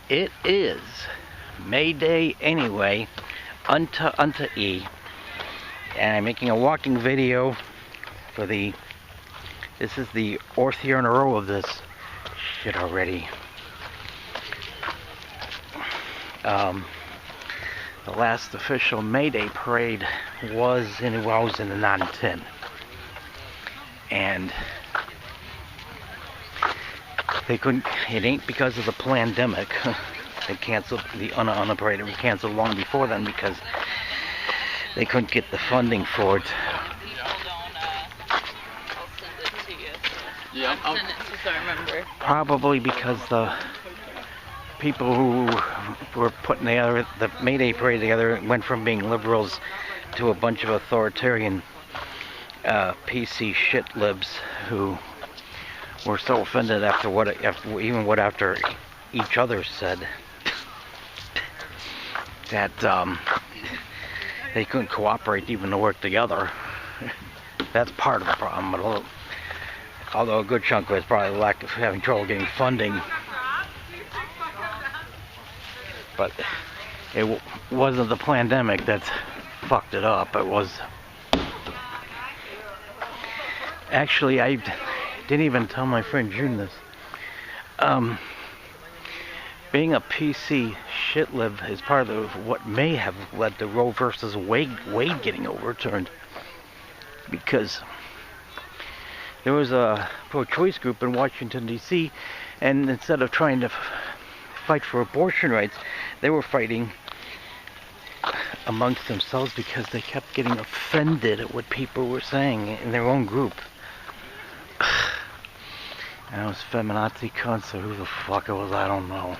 It is Mayday Anyway, unto E, and I'm making a walking video for this is the 4th year in a row of this shit already. The last official Mayday parade was in the 9/10, and they couldn't. It ain't because of the plandemic. They canceled the unoperated. We canceled long before then because they couldn't get the funding for it. Yeah, I'll send it so I remember. Probably because the people who were putting the Mayday parade together went from being liberals to a bunch of authoritarian PC shit libs who were so offended after after each other said that they couldn't cooperate even to work together. That's part of the problem. Although a good chunk of it is probably the lack of having trouble getting funding. But it wasn't the pandemic that fucked it up. It was... Actually, I didn't even tell my friend June this. Being a PC shitlib is part of what may have led to Roe versus Wade getting overturned. Because there was a pro-choice group in Washington, D.C., and instead of trying to fight for abortion rights, they were fighting amongst themselves because they kept getting offended at what people were saying in their own group. And it was feminazi cunts, or who the fuck it was, I don't know.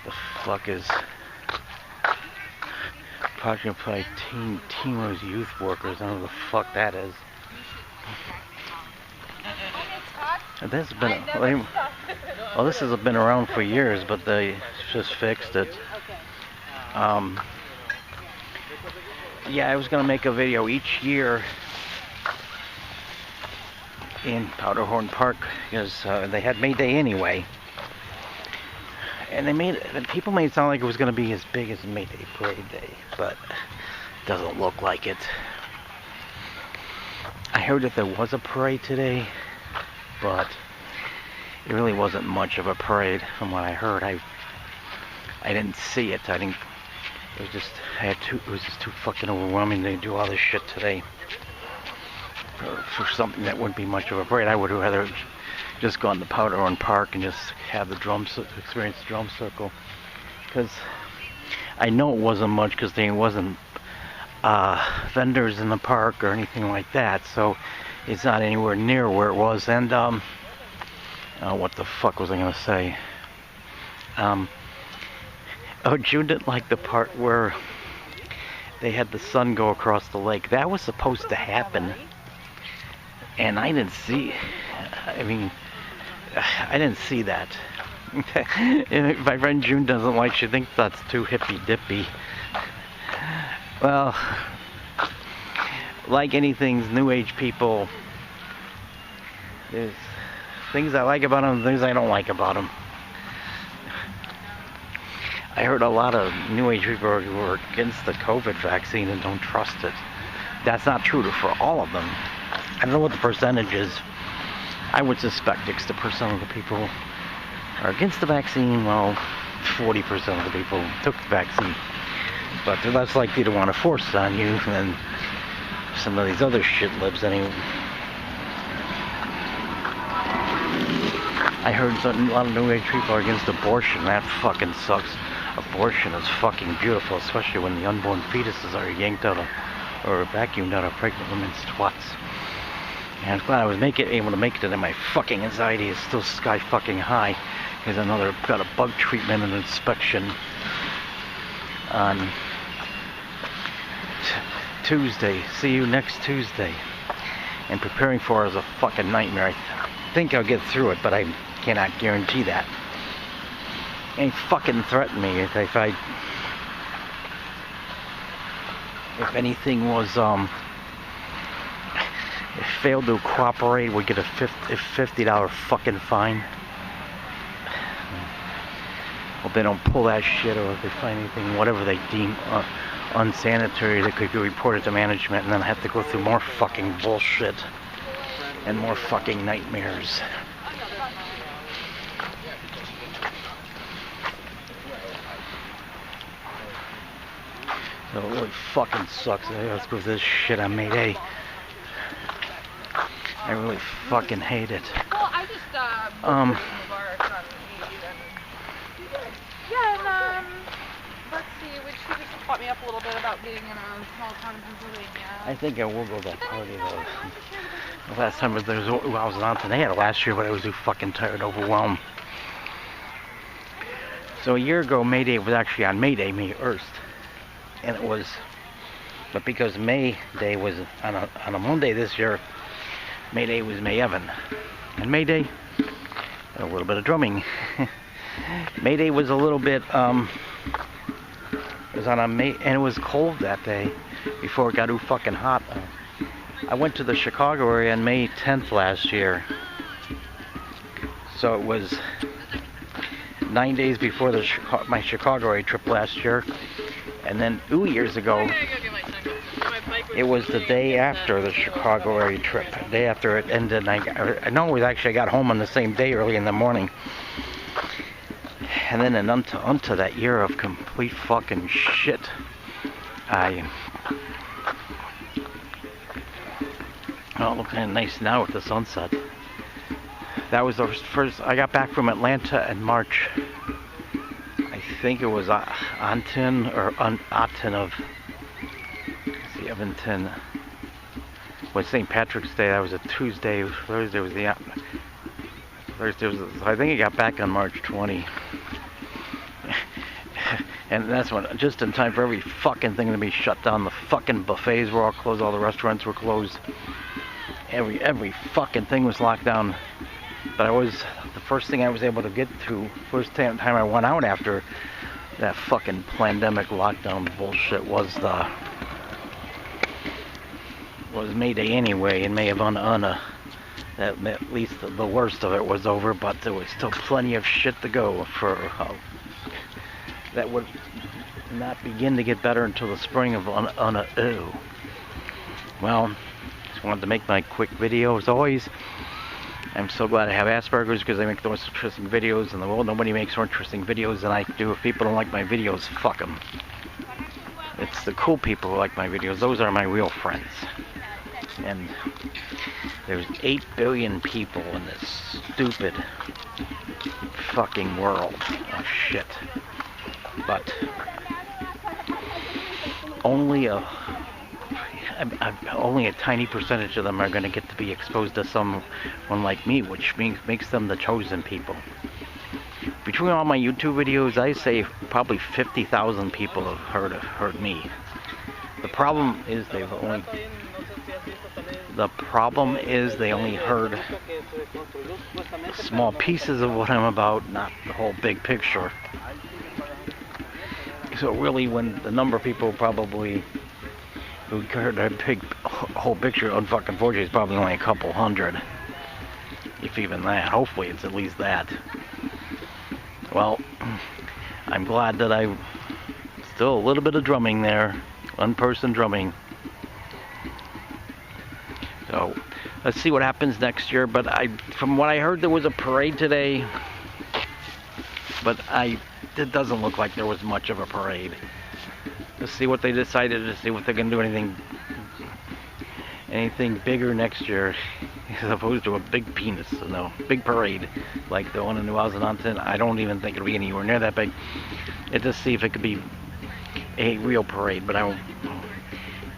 The fuck is Project Play Teamers Youth Workers, I don't know who the fuck that is. This has been this has been around for years, but they just fixed it. Yeah, I was gonna make a video each year in Powderhorn Park because they had Mayday Anyway, and people made it sound like it was gonna be as big as Mayday Parade Day, but it doesn't look like it. I heard that there was a parade today, but it really wasn't much of a parade from what I heard. I didn't see it. It was just too fucking overwhelming to do all this shit today for something that wouldn't be much of a parade. I would have rather just gone to Powderhorn Park and just have the experience the drum circle, because I know it wasn't much because there wasn't vendors in the park or anything like that, so it's not anywhere near where it was. And what the fuck was I gonna say? June didn't like the part where they had the sun go across the lake. That was supposed to happen, and I didn't see. I didn't see that. My friend June doesn't like. She thinks that's too hippy dippy. Well, like anything, New Age people, there's things I like about them, things I don't like about them. I heard a lot of New Age people who are against the COVID vaccine and don't trust it. That's not true for all of them. I don't know what the percentage is. I would suspect 60% of the people are against the vaccine, while 40% of the people took the vaccine. But they're less likely to want to force it on you than some of these other shit libs anyway. I heard a lot of New Age people are against abortion. That fucking sucks. Abortion is fucking beautiful, especially when the unborn fetuses are yanked out of, or vacuumed out of pregnant women's twats. And I'm glad I was able to make it, and my fucking anxiety is still sky fucking high. Because got a bug treatment and inspection on Tuesday. See you next Tuesday. And preparing for it is a fucking nightmare. I think I'll get through it, but I cannot guarantee that. And fucking threatened me if anything was if failed to cooperate, would get a $50 fucking fine. Hope they don't pull that shit, or if they find anything, whatever they deem unsanitary, that could be reported to management, and then have to go through more fucking bullshit and more fucking nightmares. So it really fucking sucks. Let's go through this shit on Mayday. I really fucking hate it. Well, I just yeah, and let's see, which he just taught me up a little bit about being in a small town in Pennsylvania. I think I will go to that party though. The last time I was on today, I had it last year, but I was too fucking tired, overwhelmed. So a year ago, Mayday was actually on Mayday, May 1st. And it was, but because May Day was on a Monday this year, Mayday was May Evan. And Mayday, a little bit of drumming. Mayday was a little bit, it was on a May, and it was cold that day before it got too fucking hot. I went to the Chicago area on May 10th last year. So it was 9 days before my Chicago area trip last year. And then 2 years ago, it was the day after the Chicago area trip. The day after it ended, and I know it was actually, I got home on the same day early in the morning. And then unto that year of complete fucking shit, oh, it looks kind of nice now with the sunset. That was the first, I got back from Atlanta in March. I think it was Anton or Aten of, let's see, Evanton. Was St. Patrick's Day. That was a Tuesday. Thursday was the, Thursday was, I think I got back on March 20. And that's when, just in time for every fucking thing to be shut down. The fucking buffets were all closed, all the restaurants were closed. Every fucking thing was locked down. But the first thing I was able to get to, first time I went out after that fucking plandemic lockdown bullshit was Mayday Anyway, and may have at least the worst of it was over, but there was still plenty of shit to go for that would not begin to get better until the spring of Well, just wanted to make my quick video as always. I'm so glad I have Asperger's, because I make the most interesting videos in the world. Nobody makes more interesting videos than I do. If people don't like my videos, fuck them. It's the cool people who like my videos. Those are my real friends. And there's 8 billion people in this stupid fucking world of shit. But only a tiny percentage of them are going to get to be exposed to someone like me, which makes them the chosen people. Between all my YouTube videos, I say probably 50,000 people have heard me. The problem is they only heard small pieces of what I'm about, not the whole big picture. So really, when the number of people probably who heard that big whole picture unfucking forgery is probably only a couple hundred, if even that. Hopefully it's at least that. Well, I'm glad that I still a little bit of drumming there, one-person drumming. So let's see what happens next year. But from what I heard, there was a parade today, but it doesn't look like there was much of a parade. Let's see what they decided, to see if they can do anything bigger next year, as opposed to a big penis, big parade like the one in New Orleans. I don't even think it'll be anywhere near that big. Let's just see if it could be a real parade, but I will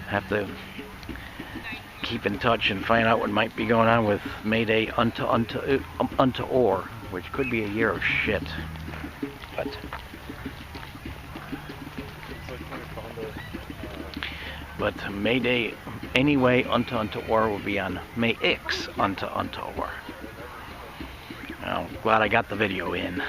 have to keep in touch and find out what might be going on with Mayday unto or, which could be a year of shit. But Mayday Anyway unto or will be on May X unto or. I'm glad I got the video in.